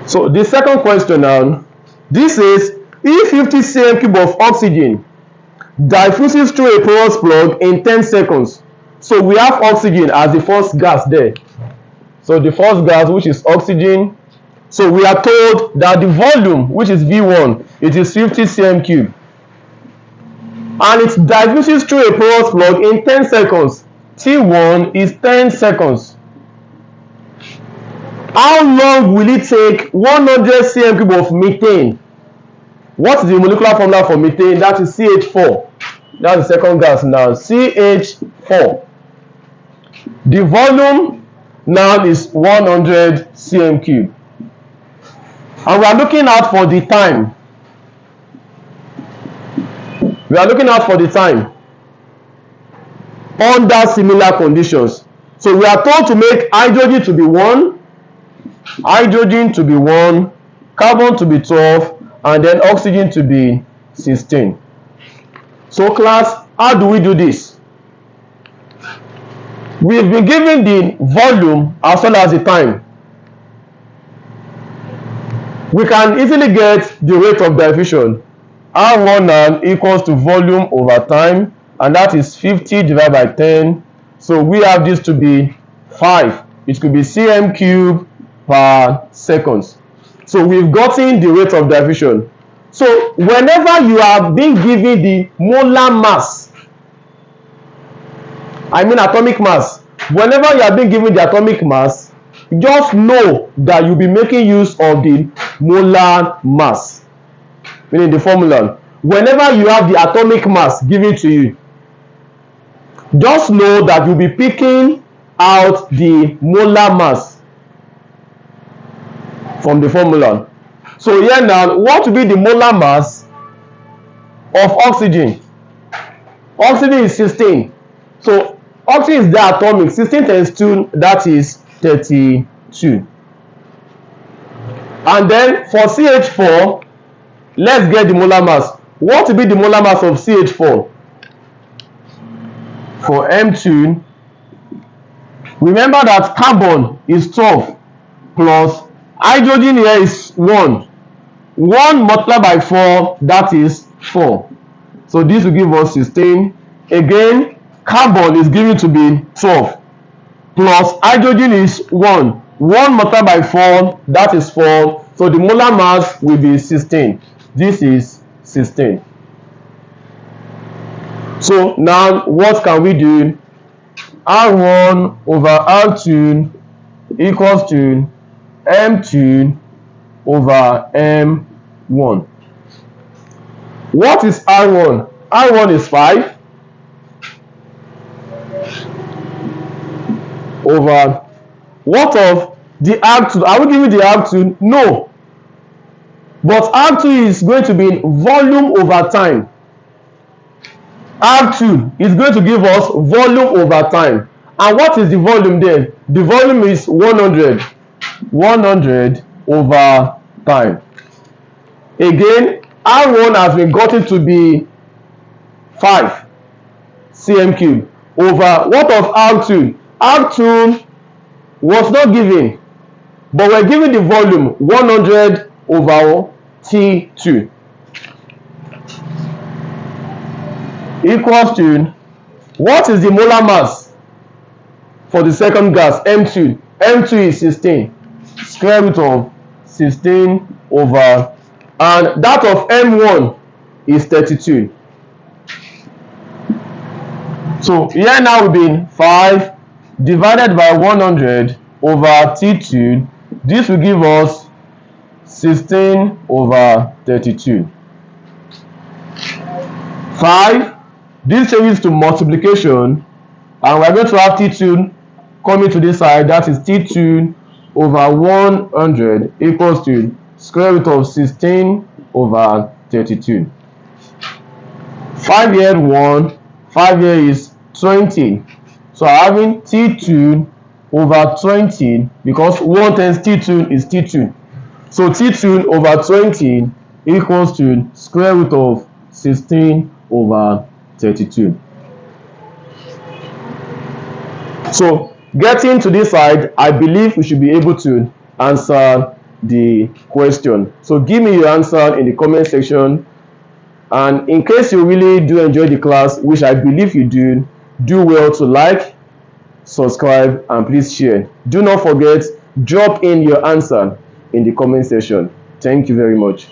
So the second question now, this is if 50 cm cube of oxygen diffuses through a porous plug in 10 seconds. So we have oxygen as the first gas there. So the first gas, which is oxygen. So we are told that the volume, which is V1, it is 50 cm cube. And it diffuses through a porous plug in 10 seconds. T1 is 10 seconds. How long will it take 100 cm cube of methane? What is the molecular formula for methane? That is CH4. That's the second gas now, CH4. The volume now is 100 cm cube. And we are looking out for the time. We are looking out for the time under similar conditions. So we are told to make hydrogen to be 1, hydrogen to be 1, carbon to be 12, and then oxygen to be 16. So class, how do we do this? We've been given the volume as well as the time. We can easily get the rate of diffusion. R1 equals to volume over time, and that is 50 divided by 10. So we have this to be 5. It could be cm cube per second. So we've gotten the rate of diffusion. So whenever you are being given the molar mass, I mean atomic mass, whenever you are being given the atomic mass, just know that you'll be making use of the molar mass, meaning the formula. Whenever you have the atomic mass given to you, just know that you'll be picking out the molar mass from the formula. So here now, what will be the molar mass of oxygen? Oxygen is 16. So oxygen is diatomic. 16 times 2, that is 32. And then for CH4, let's get the molar mass. What will be the molar mass of CH4? For M2, remember that carbon is 12 plus hydrogen here is 1. 1 multiplied by 4, that is 4. So this will give us 16. Again, carbon is given to be 12 plus hydrogen is 1. 1 multiplied by 4, that is 4. So the molar mass will be 16. This is 16. So now what can we do? R1 over R2 equals to M2 over M1. What is R1? R1 is 5 over what of the R2? Are we giving the R2? No. But R2 is going to be volume over time. R2 is going to give us volume over time. And what is the volume then? The volume is 100. 100 over time. Again, R1 has been gotten to be 5 cm cube over what of R2? R2 was not given, but we're given the volume 100 over T2 equals to, what is the molar mass for the second gas, M2? M2 is 16, square root of 16 over, and that of M1 is 32. So here now will be 5 divided by 100 over T2. This will give us 16 over 32. 5, this changes to multiplication, and we're going to have T2 coming to this side. That is T2 over 100 equals to square root of 16 over 32. 5 here 1, 5 here is 20. So having T2 over 20, because 1 times T2 is T2. So T2 over 20 equals to square root of 16 over 32. So getting to this side, I believe we should be able to answer the question. So give me your answer in the comment section. And in case you really do enjoy the class, which I believe you do well to like, subscribe, and please share. Do not forget, drop in your answer in the comment section. Thank you very much.